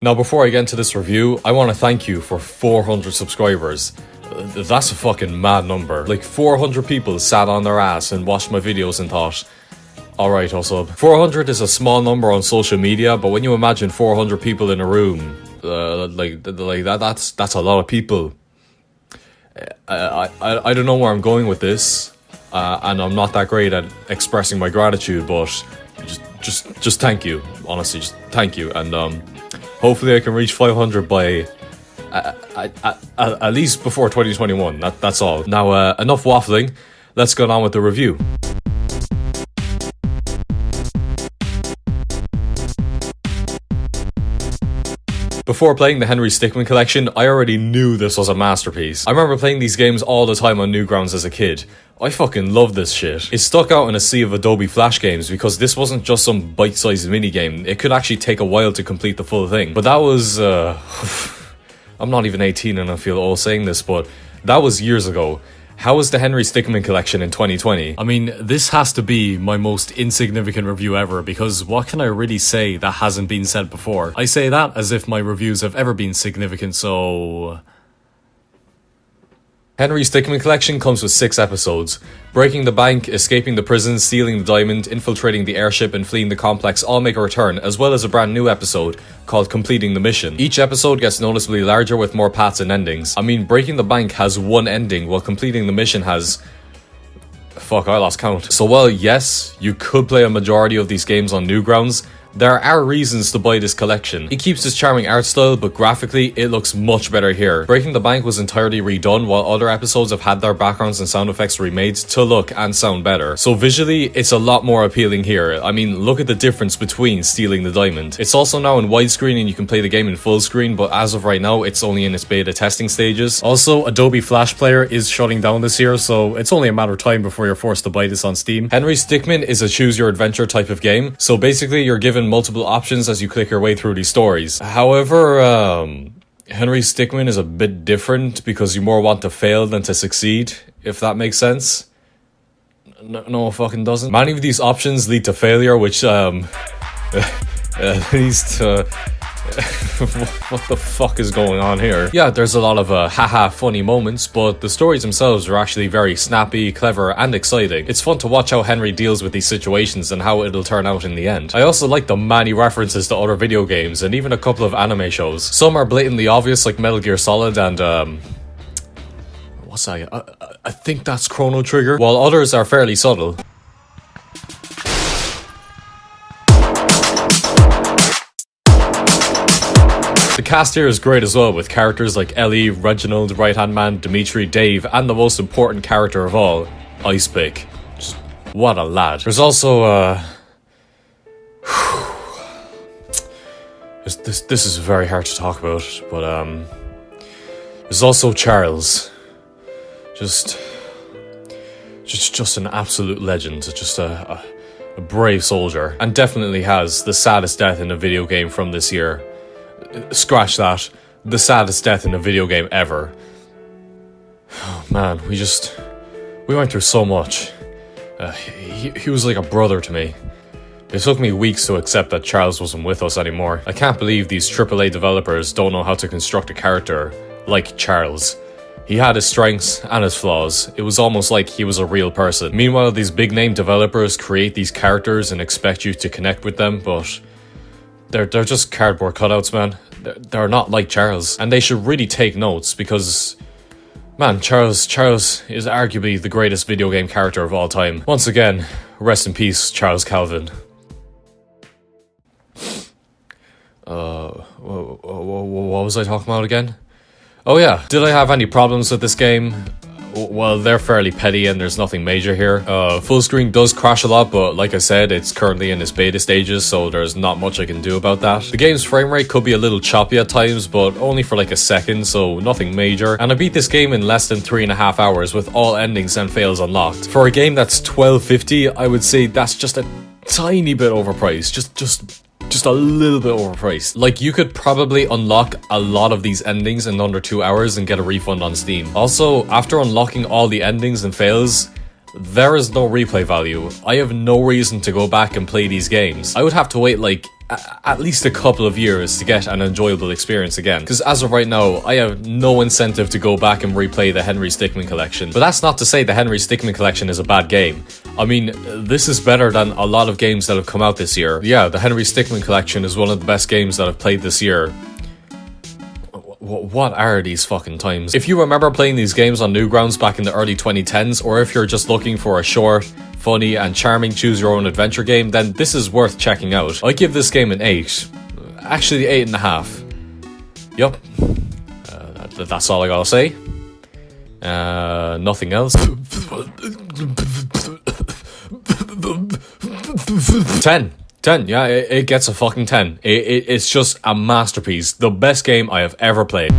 Now before I get into this review, I want to thank you for 400 subscribers. That's a fucking mad number. Like 400 people sat on their ass and watched my videos and thought, alright, I'll sub. 400 is a small number on social media, but when you imagine 400 people in a room, that's a lot of people. I don't know where I'm going with this, and I'm not that great at expressing my gratitude, but just thank you. Honestly, just thank you, and hopefully I can reach 500 by at least before 2021. That's all. Now, enough waffling. Let's get on with the review. Before playing the Henry Stickmin Collection, I already knew this was a masterpiece. I remember playing these games all the time on Newgrounds as a kid. I fucking love this shit. It stuck out in a sea of Adobe Flash games because this wasn't just some bite-sized minigame. It could actually take a while to complete the full thing. But that was, I'm not even 18 and I feel old saying this, but that was years ago. How was the Henry Stickmin Collection in 2020? I mean, this has to be my most insignificant review ever, because what can I really say that hasn't been said before? I say that as if my reviews have ever been significant, so... Henry Stickmin Collection comes with 6 episodes. Breaking the bank, escaping the prison, stealing the diamond, infiltrating the airship, and fleeing the complex all make a return, as well as a brand new episode called Completing the Mission. Each episode gets noticeably larger with more paths and endings. I mean, Breaking the Bank has one ending, while Completing the Mission has... Fuck, I lost count. So while yes, you could play a majority of these games on Newgrounds, there are reasons to buy this collection. It keeps its charming art style, but graphically, it looks much better here. Breaking the Bank was entirely redone, while other episodes have had their backgrounds and sound effects remade to look and sound better. So visually, it's a lot more appealing here. I mean, look at the difference between Stealing the Diamond. It's also now in widescreen and you can play the game in full screen, but as of right now, it's only in its beta testing stages. Also, Adobe Flash Player is shutting down this year, so it's only a matter of time before you're forced to buy this on Steam. Henry Stickmin is a choose your adventure type of game, so basically you're given multiple options as you click your way through these stories. However, Henry Stickmin is a bit different because you more want to fail than to succeed, if that makes sense. No, it fucking doesn't. Many of these options lead to failure, which leads to... what the fuck is going on here? Yeah, there's a lot of haha funny moments, but the stories themselves are actually very snappy, clever, and exciting. It's fun to watch how Henry deals with these situations and how it'll turn out in the end. I also like the many references to other video games and even a couple of anime shows. Some are blatantly obvious, like Metal Gear Solid and what's that? I think that's Chrono Trigger, while others are fairly subtle. The cast here is great as well, with characters like Ellie, Reginald, Right Hand Man, Dimitri, Dave, and the most important character of all, Ice Pick. Just, what a lad. There's also, this is very hard to talk about, but, there's also Charles. Just an absolute legend, just a brave soldier, and definitely has the saddest death in a video game from this year. Scratch that. The saddest death in a video game ever. Oh, man, we went through so much. He was like a brother to me. It took me weeks to accept that Charles wasn't with us anymore. I can't believe these AAA developers don't know how to construct a character like Charles. He had his strengths and his flaws. It was almost like he was a real person. Meanwhile, these big name developers create these characters and expect you to connect with them, but they're just cardboard cutouts, man. They're not like Charles. And they should really take notes because, man, Charles is arguably the greatest video game character of all time. Once again, rest in peace, Charles Calvin. What was I talking about again? Oh yeah, did I have any problems with this game? Well, they're fairly petty and there's nothing major here. Full screen does crash a lot, but like I said, it's currently in its beta stages, so there's not much I can do about that. The game's frame rate could be a little choppy at times, but only for like a second, so nothing major. And I beat this game in less than 3.5 hours with all endings and fails unlocked. For a game that's $12.50, I would say that's just a tiny bit overpriced. Just a little bit overpriced. Like, you could probably unlock a lot of these endings in under 2 hours and get a refund on Steam. Also, after unlocking all the endings and fails, there is no replay value. I have no reason to go back and play these games. I would have to wait like at least a couple of years to get an enjoyable experience again. Because as of right now, I have no incentive to go back and replay the Henry Stickmin Collection. But that's not to say the Henry Stickmin Collection is a bad game. I mean, this is better than a lot of games that have come out this year. Yeah, the Henry Stickmin Collection is one of the best games that I've played this year. What are these fucking times? If you remember playing these games on Newgrounds back in the early 2010s, or if you're just looking for a short, funny and charming choose-your-own-adventure game, then this is worth checking out. I give this game an 8. Actually, 8.5. Yup. That's all I gotta say. Nothing else. 10. 10, yeah, it gets a fucking 10. It's just a masterpiece. The best game I have ever played.